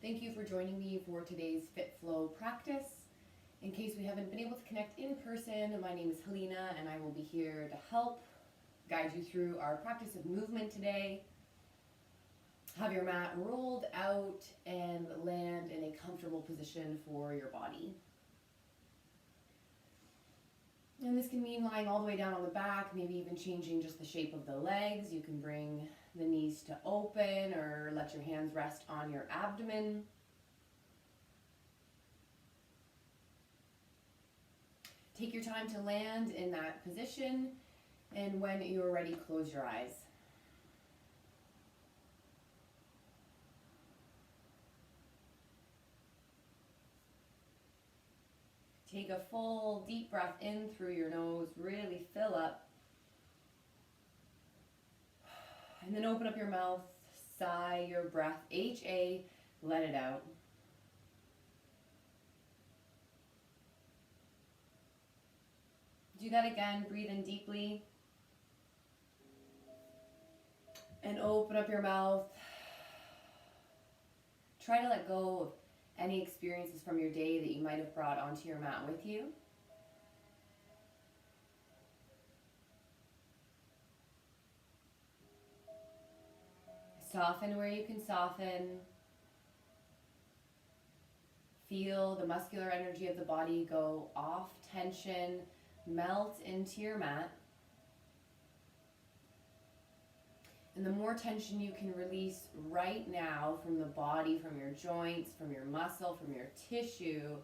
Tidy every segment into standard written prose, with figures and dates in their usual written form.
Thank you for joining me for today's Fit Flow practice. In case we haven't been able to connect in person, my name is Helena and I will be here to help guide you through our practice of movement today. Have your mat rolled out and land in a comfortable position for your body. And this can mean lying all the way down on the back, maybe even changing just the shape of the legs. You can bring the knees to open or let your hands rest on your abdomen. Take your time to land in that position, and when you're ready, close your eyes. Take a full deep breath in through your nose, really fill up. And then open up your mouth, sigh your breath, H-A, let it out. Do that again, breathe in deeply. And open up your mouth. Try to let go of any experiences from your day that you might have brought onto your mat with you. Soften where you can soften. Feel the muscular energy of the body go off tension, melt into your mat. And the more tension you can release right now from the body, from your joints, from your muscle, from your tissue,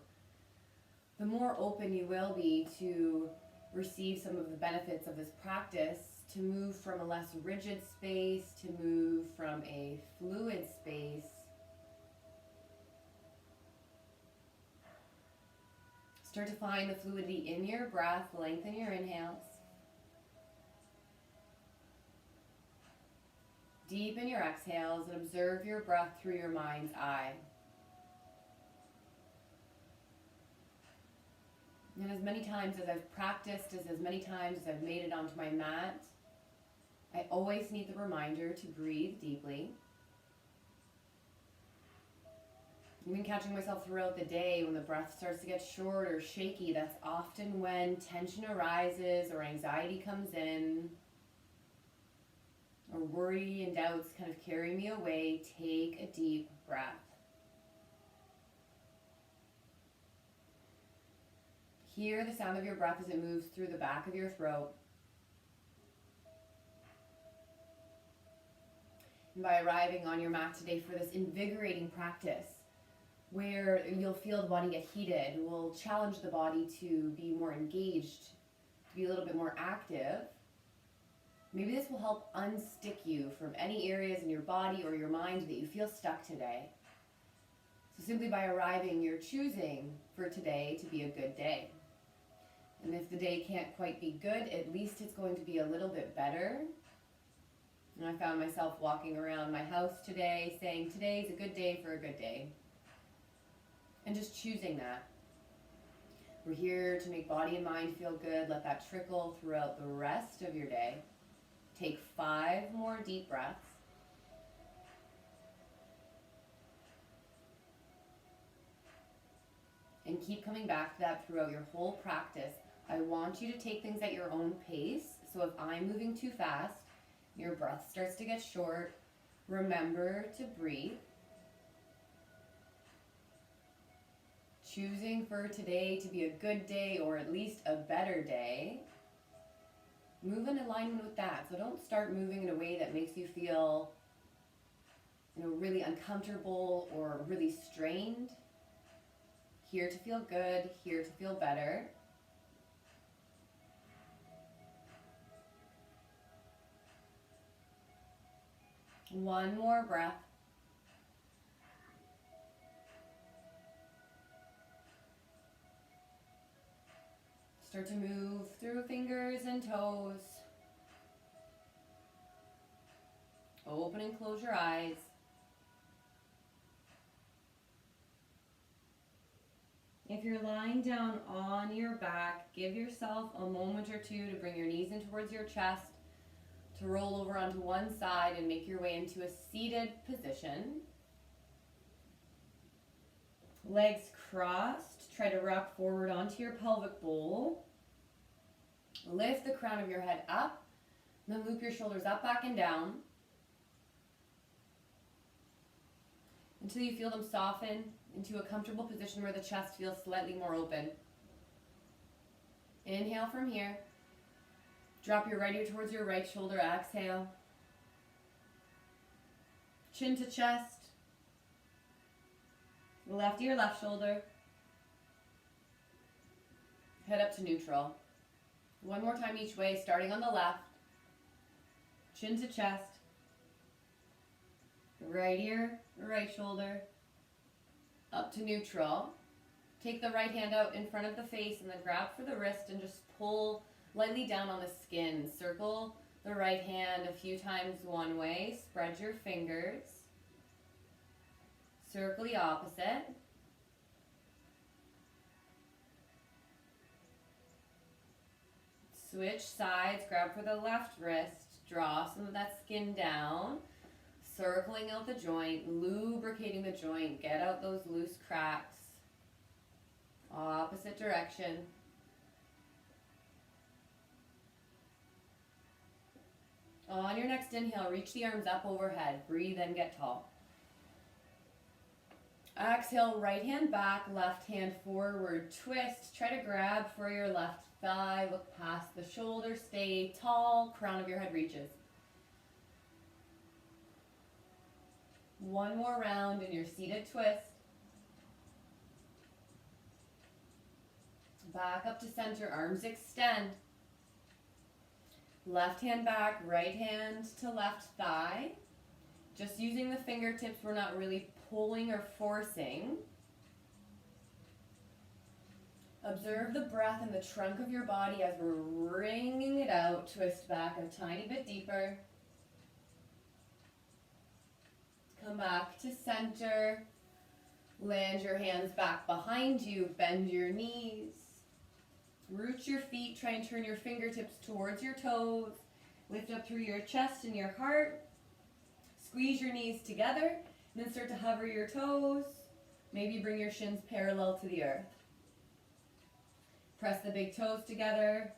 the more open you will be to receive some of the benefits of this practice, to move from a less rigid space, to move from a fluid space. Start to find the fluidity in your breath, lengthen your inhales. Deepen your exhales and observe your breath through your mind's eye. And as many times as I've practiced, as many times as I've made it onto my mat, I always need the reminder to breathe deeply. Even catching myself throughout the day when the breath starts to get short or shaky, that's often when tension arises or anxiety comes in, or worry and doubts kind of carry me away. Take a deep breath. Hear the sound of your breath as it moves through the back of your throat. And by arriving on your mat today for this invigorating practice, where you'll feel the body get heated, we'll challenge the body to be more engaged, to be a little bit more active. Maybe this will help unstick you from any areas in your body or your mind that you feel stuck today. So simply by arriving, you're choosing for today to be a good day. And if the day can't quite be good, at least it's going to be a little bit better. And I found myself walking around my house today saying, today's a good day for a good day. And just choosing that. We're here to make body and mind feel good. Let that trickle throughout the rest of your day. Take 5 more deep breaths. And keep coming back to that throughout your whole practice. I want you to take things at your own pace. So if I'm moving too fast, your breath starts to get short, remember to breathe. Choosing for today to be a good day or at least a better day. Move in alignment with that. So don't start moving in a way that makes you feel, really uncomfortable or really strained. Here to feel good, here to feel better. One more breath. Start to move through fingers and toes. Open and close your eyes. If you're lying down on your back, give yourself a moment or two to bring your knees in towards your chest, to roll over onto one side and make your way into a seated position. Legs crossed. Try to rock forward onto your pelvic bowl. Lift the crown of your head up. Then loop your shoulders up, back, and down. Until you feel them soften into a comfortable position where the chest feels slightly more open. Inhale from here. Drop your right ear towards your right shoulder. Exhale. Chin to chest. Left ear, left shoulder. Head up to neutral. One more time each way, starting on the left. Chin to chest. Right ear, right shoulder. Up to neutral. Take the right hand out in front of the face and then grab for the wrist and just pull lightly down on the skin. Circle the right hand a few times one way. Spread your fingers. Circle the opposite. Switch sides. Grab for the left wrist. Draw some of that skin down. Circling out the joint. Lubricating the joint. Get out those loose cracks. Opposite direction. On your next inhale, reach the arms up overhead. Breathe in, get tall. Exhale, right hand back, left hand forward. Twist. Try to grab for your left thigh. Look past the shoulder. Stay tall. Crown of your head reaches. One more round in your seated twist. Back up to center, arms extend. Left hand back, right hand to left thigh. Just using the fingertips, we're not really pulling or forcing. Observe the breath in the trunk of your body as we're wringing it out. Twist back a tiny bit deeper. Come back to center. Land your hands back behind you. Bend your knees. Root your feet. Try and turn your fingertips towards your toes. Lift up through your chest and your heart. Squeeze your knees together. And then start to hover your toes. Maybe bring your shins parallel to the earth. Press the big toes together.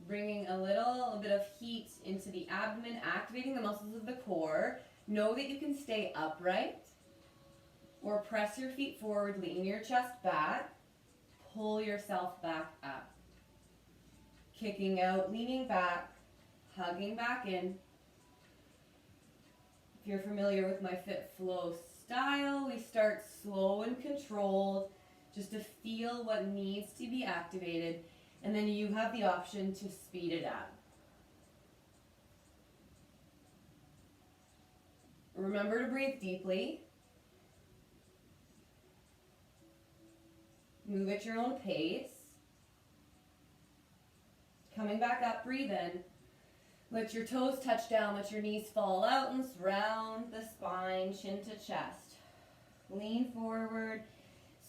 Bringing a little bit of heat into the abdomen, activating the muscles of the core. Know that you can stay upright. Or press your feet forward, lean your chest back. Pull yourself back up. Kicking out, leaning back, hugging back in. If you're familiar with my Fit Flow style, we start slow and controlled, just to feel what needs to be activated, and then you have the option to speed it up. Remember to breathe deeply. Move at your own pace. Coming back up, breathe in. Let your toes touch down, let your knees fall out and round the spine, chin to chest. Lean forward,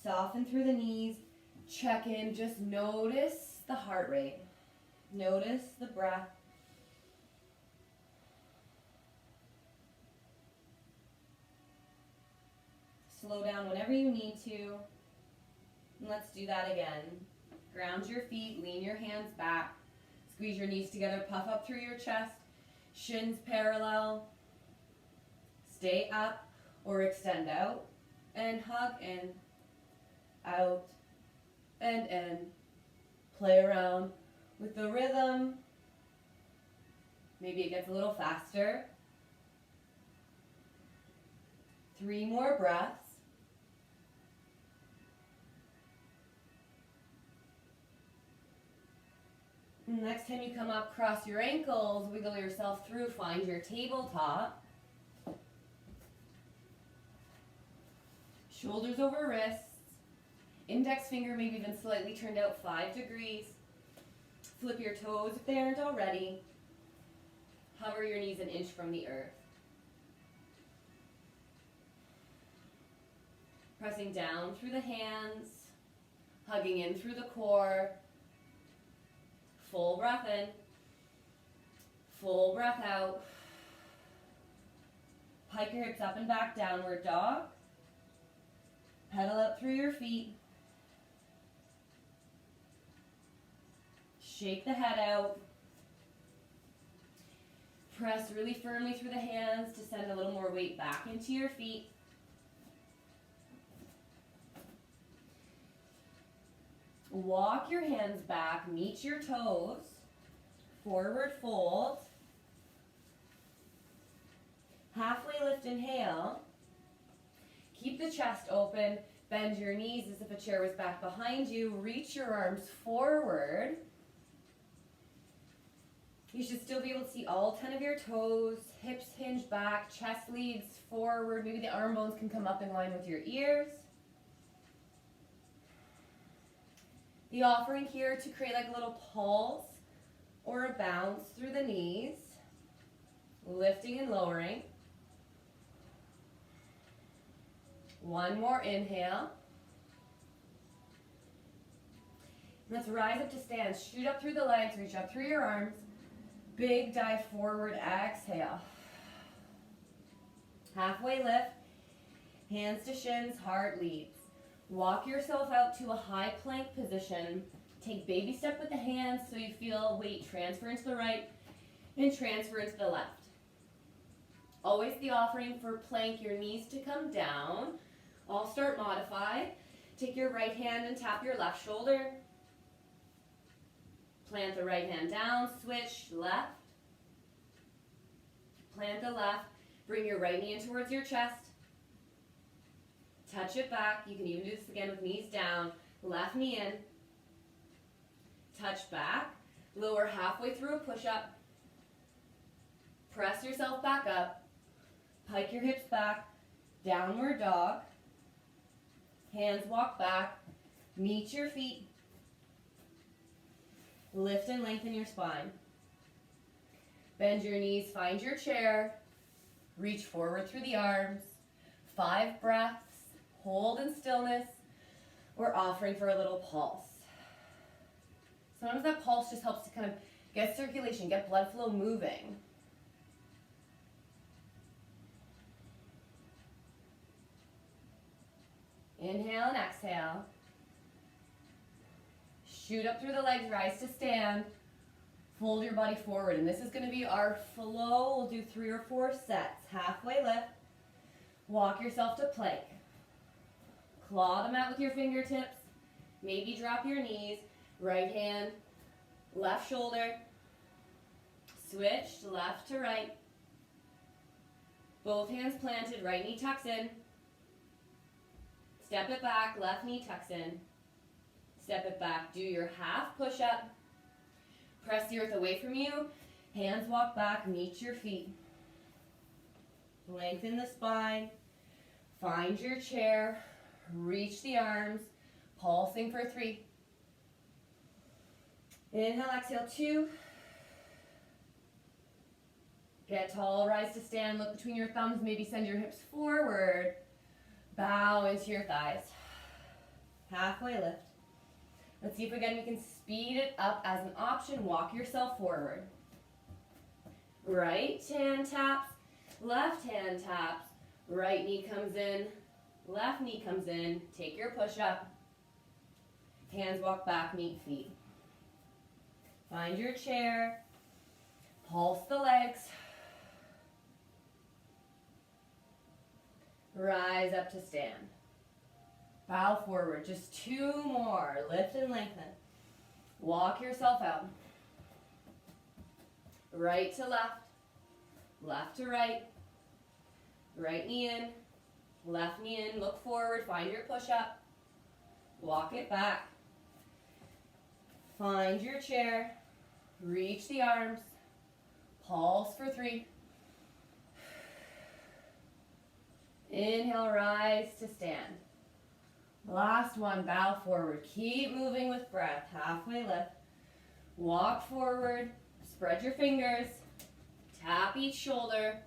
soften through the knees, check in, just notice the heart rate. Notice the breath. Slow down whenever you need to. And let's do that again. Ground your feet, lean your hands back. Squeeze your knees together, puff up through your chest. Shins parallel. Stay up or extend out. And hug in, out, and in. Play around with the rhythm. Maybe it gets a little faster. 3 more breaths. Next time you come up, cross your ankles, wiggle yourself through, find your tabletop. Shoulders over wrists. Index finger maybe even slightly turned out 5 degrees. Flip your toes if they aren't already. Hover your knees an inch from the earth. Pressing down through the hands. Hugging in through the core. Full breath in, full breath out. Pike your hips up and back, downward dog. Pedal up through your feet. Shake the head out. Press really firmly through the hands to send a little more weight back into your feet. Walk your hands back, meet your toes. Forward fold. Halfway lift, inhale. Keep the chest open. Bend your knees as if a chair was back behind you. Reach your arms forward. You should still be able to see all 10 of your toes. Hips hinge back, chest leads forward. Maybe the arm bones can come up in line with your ears. The offering here to create like a little pulse or a bounce through the knees. Lifting and lowering. One more inhale. Let's rise up to stand. Shoot up through the legs, reach up through your arms. Big dive forward, exhale. Halfway lift, hands to shins, heart leads. Walk yourself out to a high plank position. Take baby step with the hands so you feel weight transfer into the right and transfer into the left. Always the offering for plank, your knees to come down. I'll start modified. Take your right hand and tap your left shoulder. Plant the right hand down, switch left. Plant the left, bring your right knee in towards your chest. Touch it back. You can even do this again with knees down. Left knee in. Touch back. Lower halfway through a push-up. Press yourself back up. Pike your hips back. Downward dog. Hands walk back. Meet your feet. Lift and lengthen your spine. Bend your knees, find your chair. Reach forward through the arms. 5 breaths. Hold in stillness. We're offering for a little pulse. Sometimes that pulse just helps to kind of get circulation, get blood flow moving. Inhale and exhale. Shoot up through the legs, rise to stand. Fold your body forward, and this is going to be our flow. We'll do 3 or 4 sets. Halfway lift. Walk yourself to plank. Claw the mat with your fingertips. Maybe drop your knees. Right hand, left shoulder. Switch left to right. Both hands planted, right knee tucks in. Step it back, left knee tucks in. Step it back, do your half push-up. Press the earth away from you. Hands walk back, meet your feet. Lengthen the spine. Find your chair. Reach the arms. Pulsing for 3. Inhale, exhale, 2. Get tall, rise to stand. Look between your thumbs. Maybe send your hips forward. Bow into your thighs. Halfway lift. Let's see if again we can speed it up as an option. Walk yourself forward. Right hand taps, left hand taps. Right knee comes in, left knee comes in. Take your push up. Hands walk back, meet feet. Find your chair. Pulse the legs. Rise up to stand. Bow forward. Just 2 more. Lift and lengthen. Walk yourself out. Right to left. Left to right. Right knee in. Left knee in. Look forward. Find your push-up. Walk it back. Find your chair. Reach the arms. Pulse for 3. Inhale, rise to stand. Last one, bow forward. Keep moving with breath. Halfway lift. Walk forward. Spread your fingers. Tap each shoulder.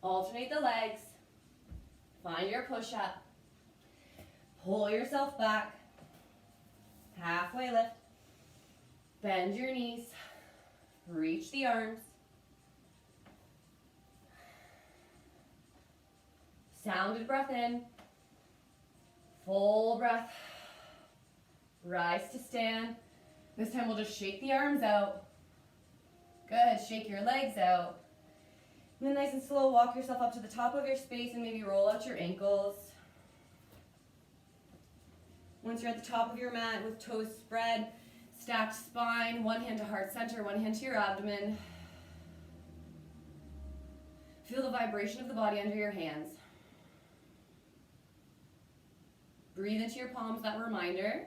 Alternate the legs. Find your push-up. Pull yourself back. Halfway lift. Bend your knees. Reach the arms. Sounded breath in. Full breath. Rise to stand. This time we'll just shake the arms out. Good, shake your legs out. And then nice and slow, walk yourself up to the top of your space and maybe roll out your ankles. Once you're at the top of your mat with toes spread, stacked spine, one hand to heart center, one hand to your abdomen. Feel the vibration of the body under your hands. Breathe into your palms, that reminder.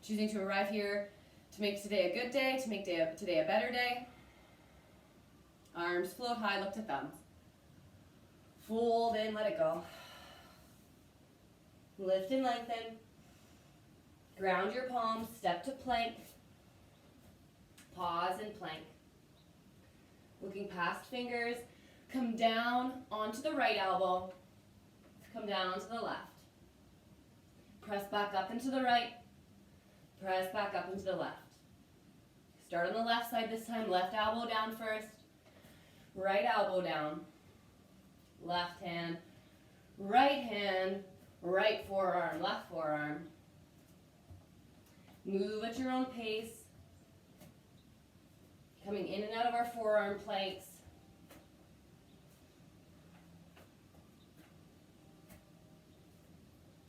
Choosing to arrive here to make today a good day, to make today a better day. Arms float high, look to thumbs. Fold in, let it go. Lift and lengthen. Ground your palms, step to plank. Pause and plank. Looking past fingers, come down onto the right elbow. Come down onto the left. Press back up into the right. Press back up into the left. Start on the left side this time. Left elbow down first. Right elbow down. Left hand. Right forearm, left forearm. Move at your own pace. Coming in and out of our forearm planks.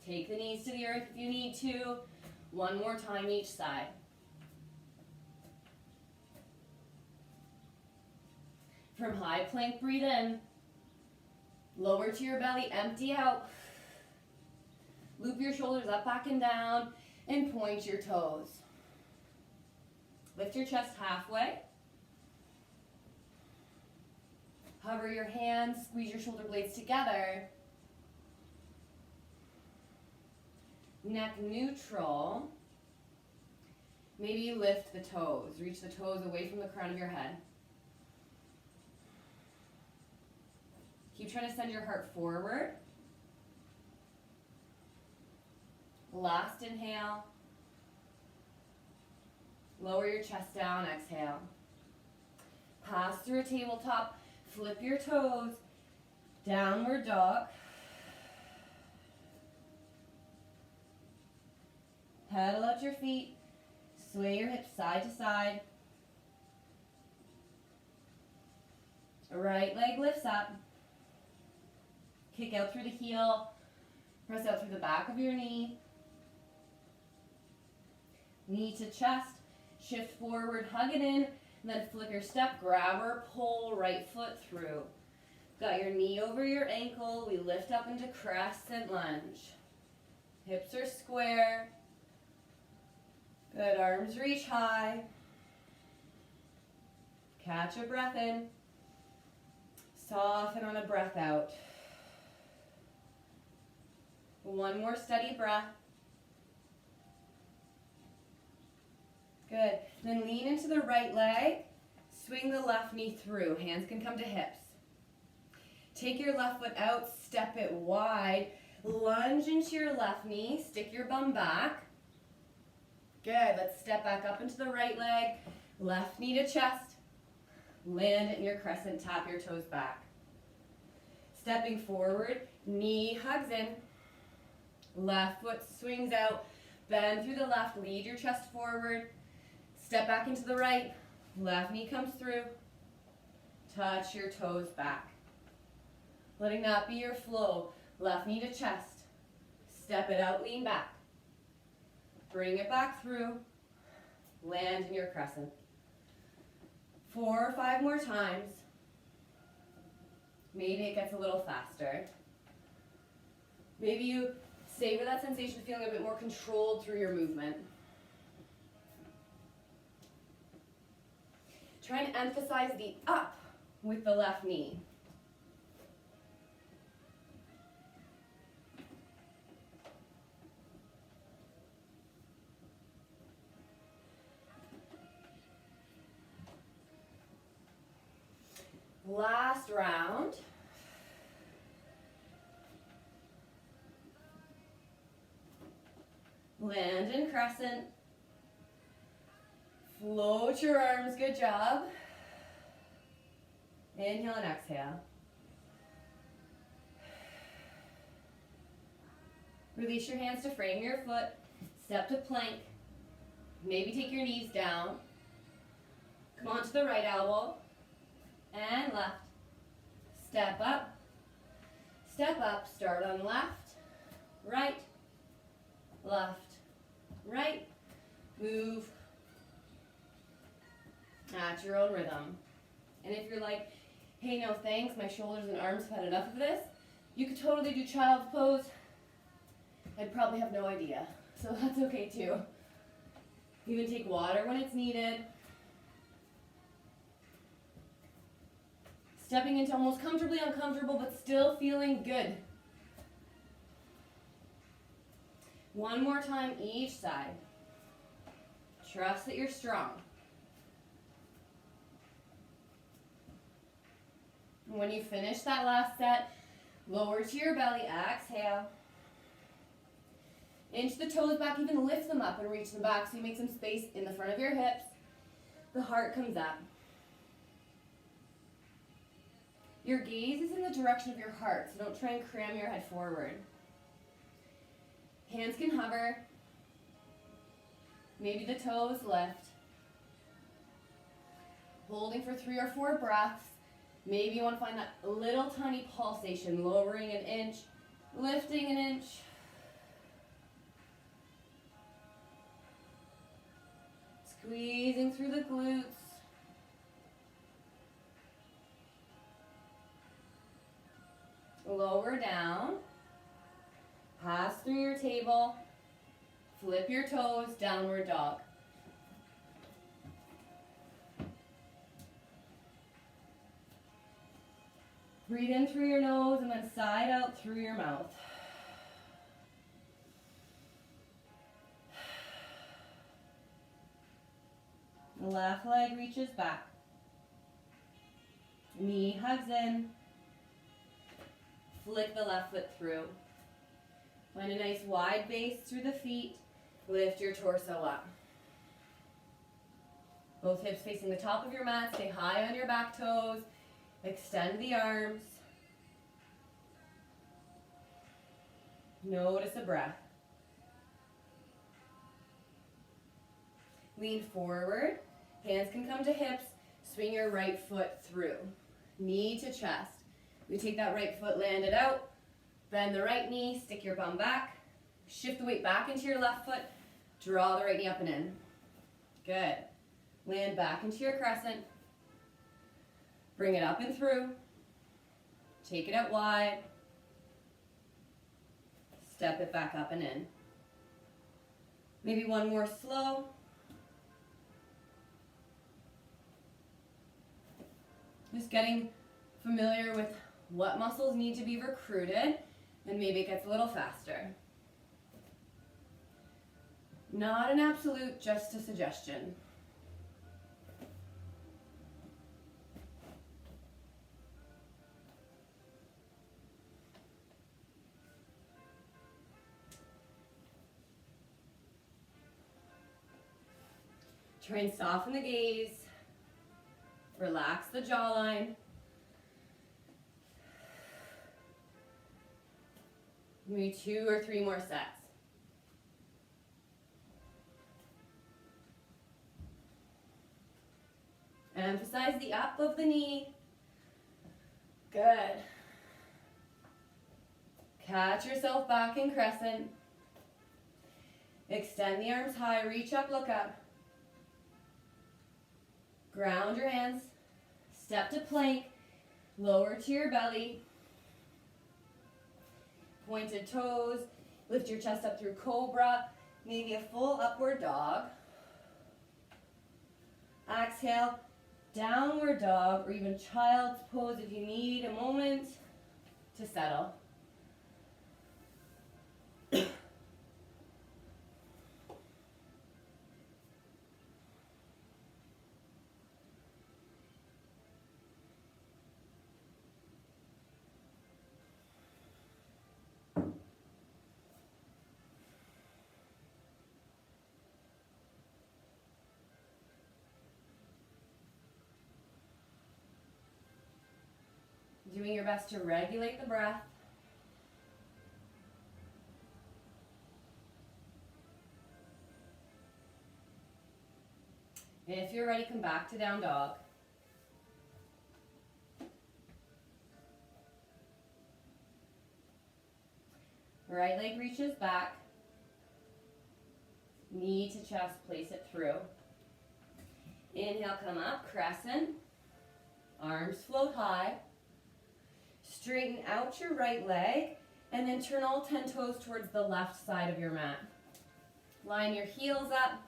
Take the knees to the earth if you need to. One more time each side. From high plank, breathe in. Lower to your belly, empty out. Loop your shoulders up, back, and down, and point your toes. Lift your chest halfway. Hover your hands, squeeze your shoulder blades together. Neck neutral. Maybe you lift the toes. Reach the toes away from the crown of your head. Keep trying to send your heart forward. Last inhale. Lower your chest down, exhale. Pass through a tabletop. Flip your toes. Downward dog. Pedal out your feet. Sway your hips side to side. Right leg lifts up. Kick out through the heel. Press out through the back of your knee. Knee to chest. Shift forward, hug it in, and then flip your step. Grab or pull right foot through. Got your knee over your ankle. We lift up into Crescent Lunge. Hips are square. Good, arms reach high. Catch a breath in. Soften on a breath out. One more steady breath. Good. Then lean into the right leg. Swing the left knee through. Hands can come to hips. Take your left foot out. Step it wide. Lunge into your left knee. Stick your bum back. Good. Let's step back up into the right leg. Left knee to chest. Land in your crescent. Tap your toes back. Stepping forward. Knee hugs in. Left foot swings out. Bend through the left. Lead your chest forward. Step back into the right. Left knee comes through. Touch your toes back. Letting that be your flow. Left knee to chest. Step it out, lean back. Bring it back through. Land in your crescent. 4 or 5 more times. Maybe it gets a little faster. Maybe you savor that sensation of feeling a bit more controlled through your movement. Try and emphasize the up with the left knee. Last round. Land in crescent. Float your arms, good job. Inhale and exhale. Release your hands to frame your foot. Step to plank. Maybe take your knees down. Come on to the right elbow. And left. Step up. Step up. Start on left, right, left, right. Move at your own rhythm. And if you're like, hey, no thanks, my shoulders and arms have had enough of this, you could totally do child's pose. I'd probably have no idea, so that's okay too. Even take water when it's needed. Stepping into almost comfortably uncomfortable, but still feeling good. One more time each side. Trust that you're strong. When you finish that last set, lower to your belly, exhale. Inch the toes back, even lift them up and reach them back so you make some space in the front of your hips. The heart comes up. Your gaze is in the direction of your heart, so don't try and cram your head forward. Hands can hover. Maybe the toes lift. Holding for 3 or 4 breaths. Maybe you want to find that little tiny pulsation, lowering an inch, lifting an inch. Squeezing through the glutes. Lower down. Pass through your table. Flip your toes, downward dog. Breathe in through your nose and then side out through your mouth. The left leg reaches back. Knee hugs in. Flick the left foot through. Find a nice wide base through the feet. Lift your torso up. Both hips facing the top of your mat. Stay high on your back toes. Extend the arms. Notice the breath. Lean forward. Hands can come to hips. Swing your right foot through. Knee to chest. We take that right foot, land it out. Bend the right knee, stick your bum back. Shift the weight back into your left foot. Draw the right knee up and in. Good. Land back into your crescent. Bring it up and through. Take it out wide. Step it back up and in. Maybe one more slow. Just getting familiar with what muscles need to be recruited, and maybe it gets a little faster. Not an absolute, just a suggestion. Try and soften the gaze. Relax the jawline. Maybe 2 or 3 more sets. Emphasize the up of the knee. Good. Catch yourself back in crescent. Extend the arms high, reach up, look up. Ground your hands. Step to plank. Lower to your belly. Pointed toes. Lift your chest up through cobra. Maybe a full upward dog. Exhale, downward dog, or even child's pose if you need a moment to settle. Doing your best to regulate the breath. If you're ready, come back to down dog. Right leg reaches back. Knee to chest, place it through. Inhale, come up, crescent. Arms float high. Straighten out your right leg and then turn all 10 toes towards the left side of your mat. Line your heels up.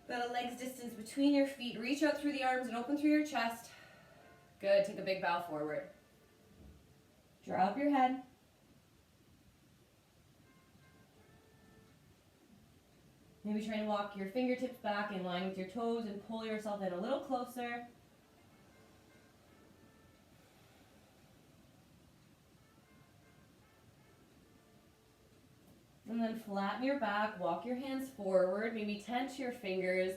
About a leg's distance between your feet. Reach out through the arms and open through your chest. Good, take a big bow forward. Draw up your head. Maybe try to walk your fingertips back in line with your toes and pull yourself in a little closer. And then flatten your back, walk your hands forward, maybe tense your fingers.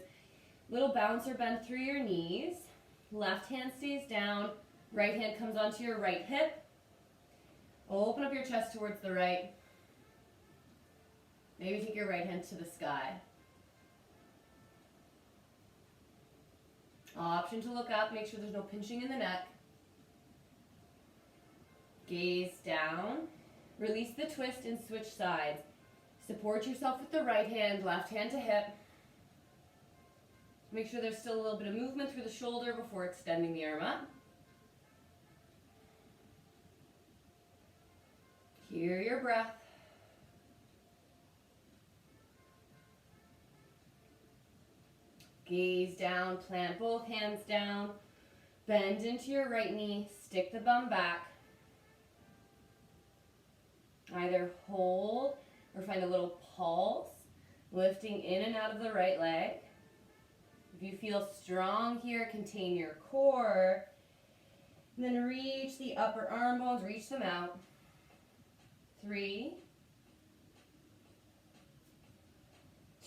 Little bounce or bend through your knees. Left hand stays down, right hand comes onto your right hip. Open up your chest towards the right. Maybe take your right hand to the sky. Option to look up, make sure there's no pinching in the neck. Gaze down. Release the twist and switch sides. Support yourself with the right hand, left hand to hip. Make sure there's still a little bit of movement through the shoulder before extending the arm up. Hear your breath. Gaze down, plant both hands down. Bend into your right knee, stick the bum back. Either hold or find a little pulse, lifting in and out of the right leg. If you feel strong here, contain your core. And then reach the upper arm bones, reach them out. 3,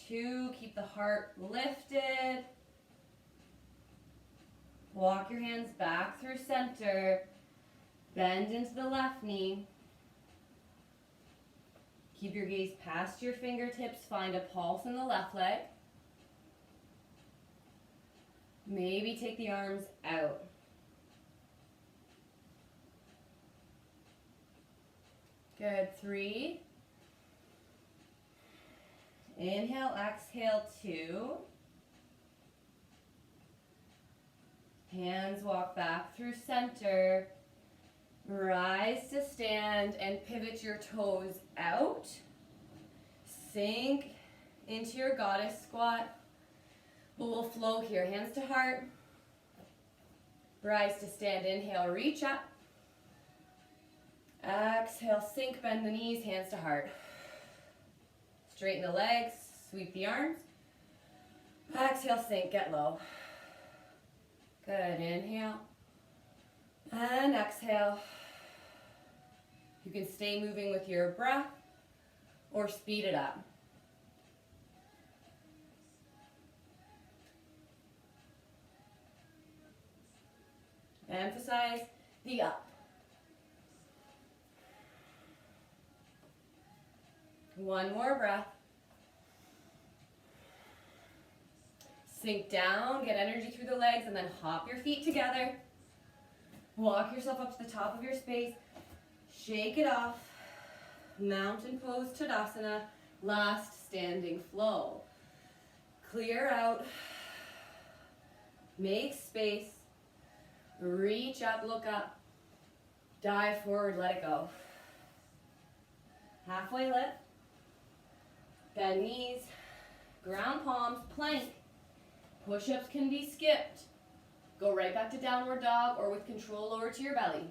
2, keep the heart lifted. Walk your hands back through center. Bend into the left knee. Keep your gaze past your fingertips. Find a pulse in the left leg. Maybe take the arms out. Good. 3. Inhale, exhale, 2. Hands walk back through center. Rise to stand and pivot your toes out. Sink into your goddess squat. We'll flow here, hands to heart. Rise to stand, inhale, reach up. Exhale, sink, bend the knees, hands to heart. Straighten the legs, sweep the arms. Exhale, sink, get low. Good, inhale. And exhale. You can stay moving with your breath or speed it up. Emphasize the up. One more breath. Sink down, get energy through the legs, and then hop your feet together. Walk yourself up to the top of your space. Shake it off. Mountain pose, Tadasana. Last standing flow. Clear out. Make space. Reach up, look up. Dive forward, let it go. Halfway lift. Bend knees. Ground palms, plank. Push-ups can be skipped. Go right back to downward dog or with control lower to your belly.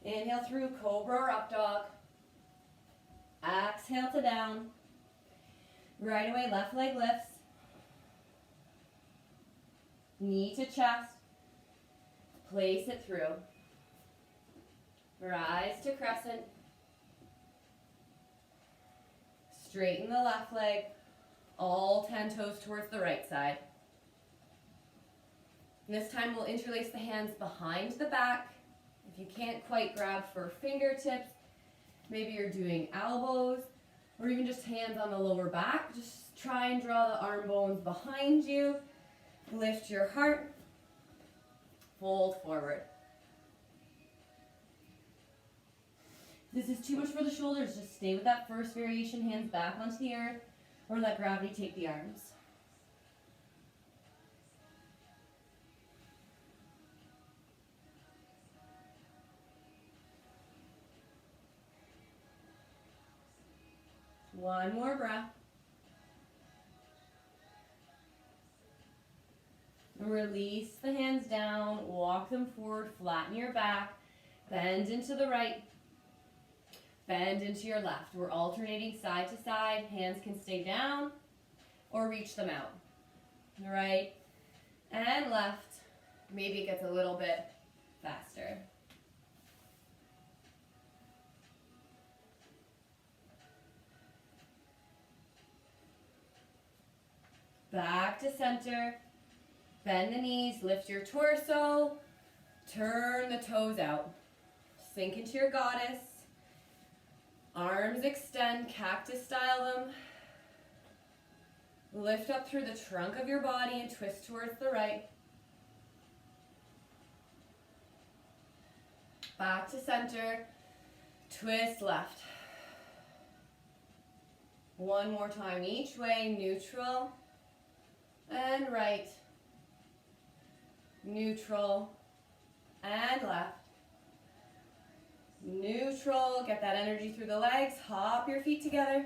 Inhale through cobra or up dog. Exhale to down. Right away, left leg lifts. Knee to chest. Place it through. Rise to crescent. Straighten the left leg. All 10 toes towards the right side. And this time we'll interlace the hands behind the back. If you can't quite grab for fingertips, maybe you're doing elbows. or even just hands on the lower back. Just try and draw the arm bones behind you. Lift your heart. Fold forward. If this is too much for the shoulders, just stay with that first variation, hands back onto the earth, or let gravity take the arms. One more breath. Release the hands down, walk them forward, flatten your back, bend into the right, bend into your left. We're alternating side to side. Hands can stay down or reach them out. Right and left. Maybe it gets a little bit faster. Back to center. Bend the knees, lift your torso, turn the toes out. Sink into your goddess. Arms extend, cactus style them. Lift up through the trunk of your body and twist towards the right. Back to center, twist left. One more time each way, neutral and right. Neutral and left. Neutral, get that energy through the legs, hop your feet together.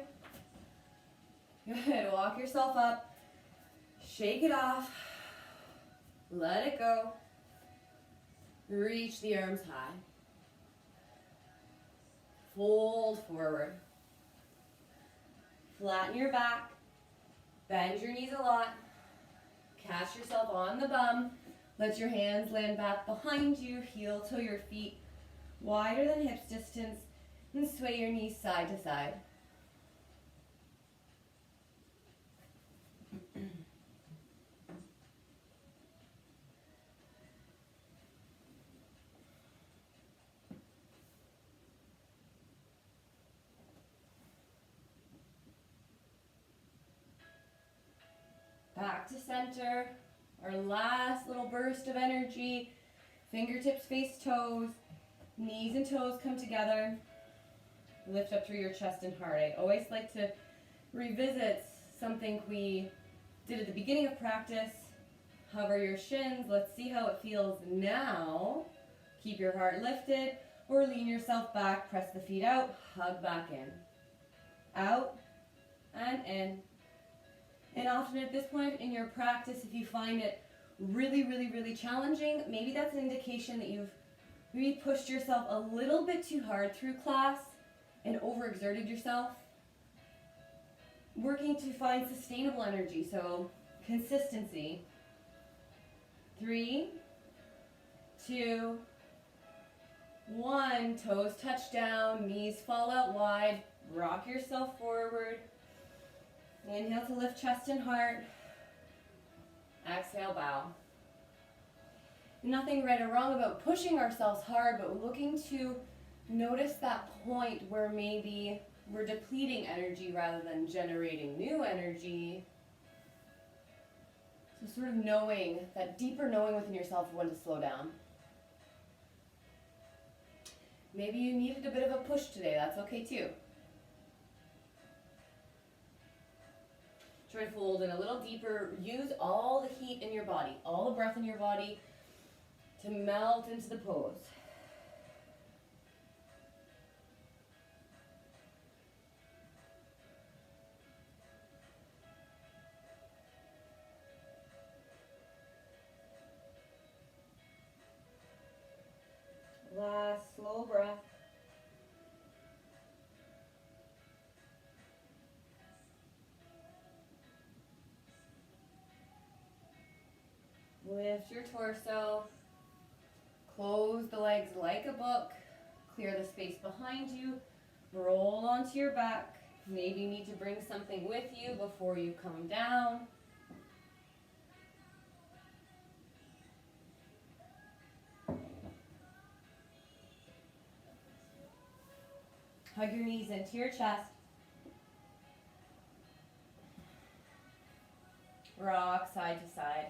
Good, walk yourself up, shake it off, let it go. Reach the arms high. Fold forward. Flatten your back, bend your knees a lot, catch yourself on the bum. Let your hands land back behind you, heel toe your feet wider than hips distance, and sway your knees side to side. Back to center. Our last little burst of energy. Fingertips face toes. Knees and toes come together. Lift up through your chest and heart. I always like to revisit something we did at the beginning of practice. Hover your shins. Let's see how it feels now. Keep your heart lifted or lean yourself back. Press the feet out. Hug back in. Out and in. And often at this point in your practice, if you find it really challenging, maybe that's an indication that you've maybe pushed yourself a little bit too hard through class and overexerted yourself. Working to find sustainable energy, so consistency. 3, 2, 1. Toes touch down, knees fall out wide. Rock yourself forward. Inhale to lift chest and heart. Exhale, bow. Nothing right or wrong about pushing ourselves hard, but looking to notice that point where maybe we're depleting energy rather than generating new energy. So sort of knowing, that deeper knowing within yourself when to slow down. Maybe you needed a bit of a push today, that's okay too. Try to fold in a little deeper. Use all the heat in your body, all the breath in your body to melt into the pose. Last slow breath. Lift your torso, close the legs like a book, clear the space behind you, roll onto your back. Maybe you need to bring something with you before you come down. Hug your knees into your chest. Rock side to side.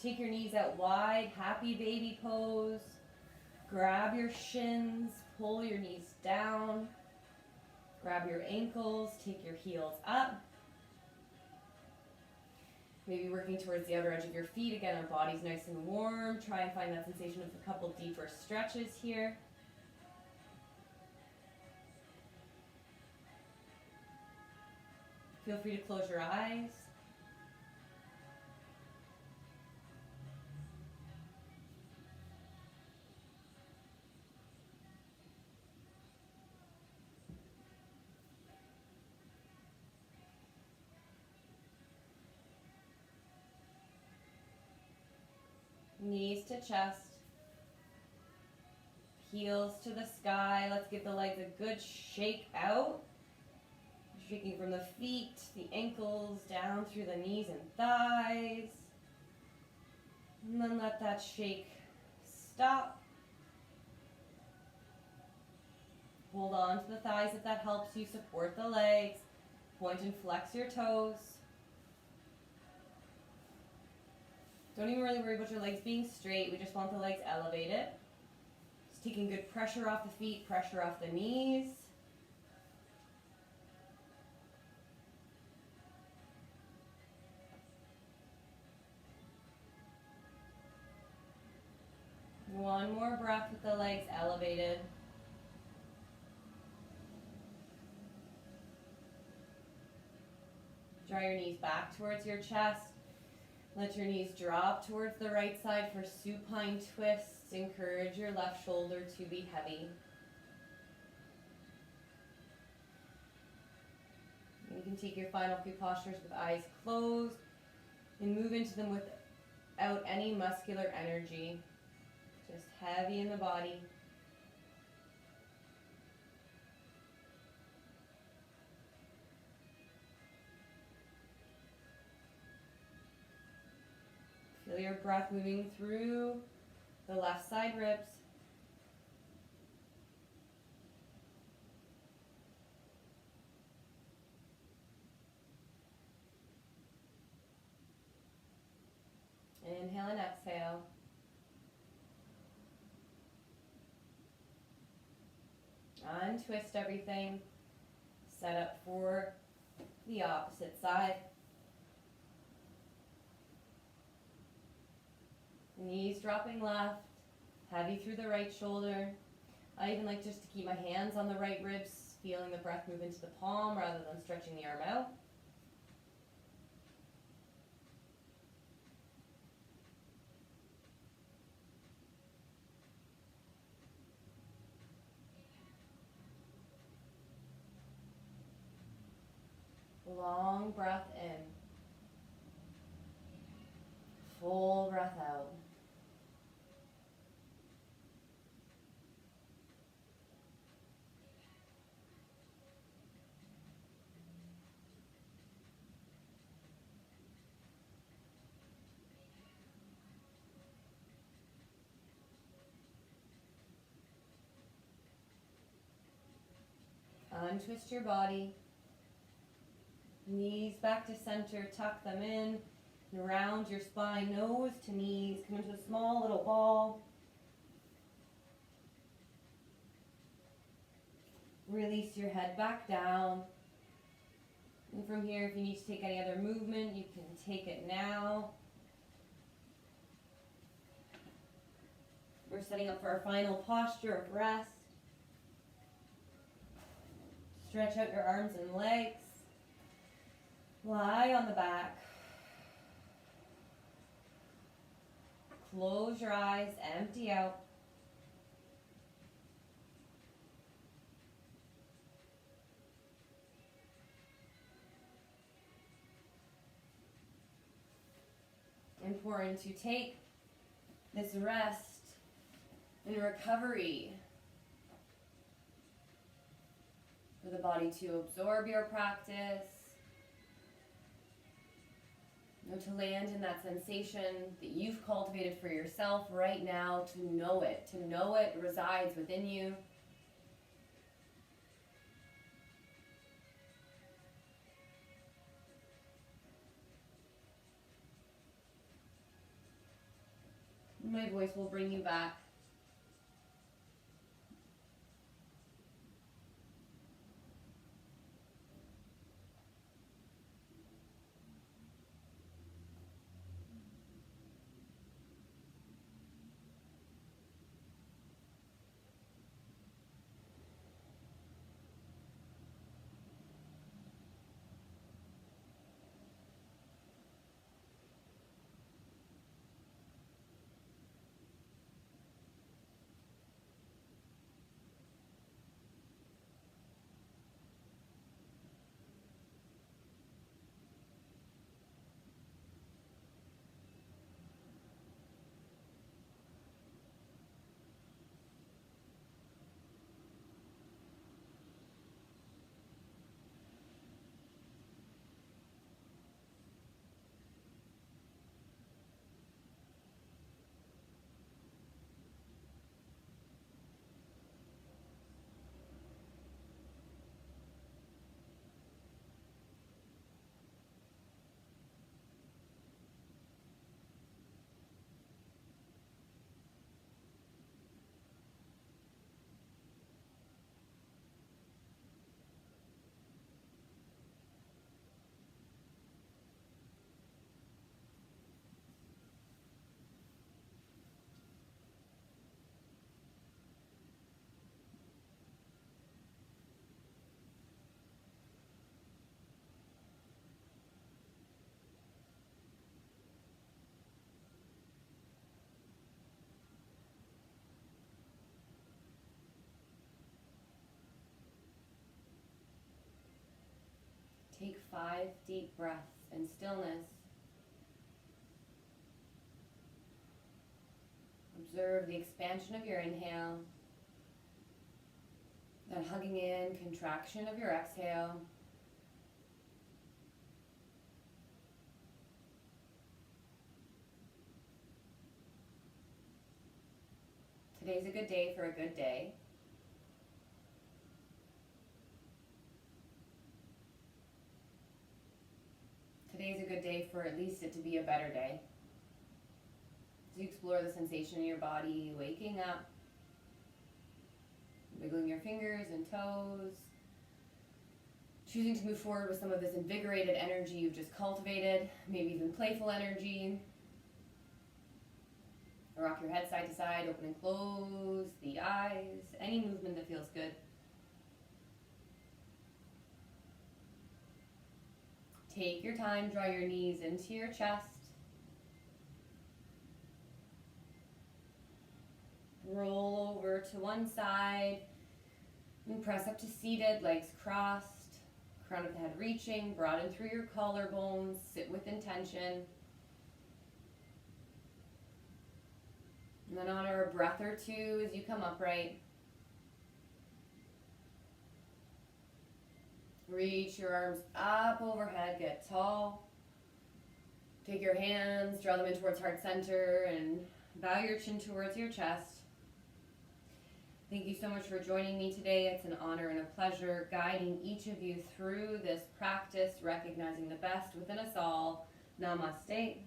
Take your knees out wide, happy baby pose. Grab your shins, pull your knees down. Grab your ankles, take your heels up. Maybe working towards the outer edge of your feet. Again, our body's nice and warm. Try and find that sensation of a couple deeper stretches here. Feel free to close your eyes. Knees to chest, heels to the sky. Let's give the legs a good shake out. Shaking from the feet, the ankles, down through the knees and thighs. And then let that shake stop. Hold on to the thighs if that helps you. Support the legs. Point and flex your toes. Don't even really worry about your legs being straight. We just want the legs elevated. Just taking good pressure off the feet, pressure off the knees. One more breath with the legs elevated. Draw your knees back towards your chest. Let your knees drop towards the right side for supine twists. Encourage your left shoulder to be heavy. You can take your final few postures with eyes closed and move into them without any muscular energy. Just heavy in the body. Feel your breath moving through the left side ribs. Inhale and exhale. Untwist everything. Set up for the opposite side. Knees dropping left, heavy through the right shoulder. I even like just to keep my hands on the right ribs, feeling the breath move into the palm rather than stretching the arm out. Long breath in. Full breath out. Untwist your body. Knees back to center, tuck them in. And round your spine, nose to knees. Come into a small little ball. Release your head back down. And from here, if you need to take any other movement, you can take it now. We're setting up for our final posture of rest. Stretch out your arms and legs. Lie on the back. Close your eyes, empty out. Important to take this rest and recovery for the body to absorb your practice, To land in that sensation that you've cultivated for yourself right now, to know it resides within you. My voice will bring you back. Take 5 deep breaths in stillness. Observe the expansion of your inhale, that hugging in, contraction of your exhale. Today's a good day for a good day. Today's a good day for at least it to be a better day. As you explore the sensation in your body, waking up, wiggling your fingers and toes, choosing to move forward with some of this invigorated energy you've just cultivated, maybe even playful energy. Rock your head side to side, open and close the eyes, any movement that feels good. Take your time, draw your knees into your chest. Roll over to one side and press up to seated, legs crossed, crown of the head reaching, broaden through your collarbones, sit with intention. And then honor a breath or two as you come upright. Reach your arms up overhead, get tall. Take your hands, draw them in towards heart center, and bow your chin towards your chest. Thank you so much for joining me today. It's an honor and a pleasure guiding each of you through this practice, recognizing the best within us all. Namaste.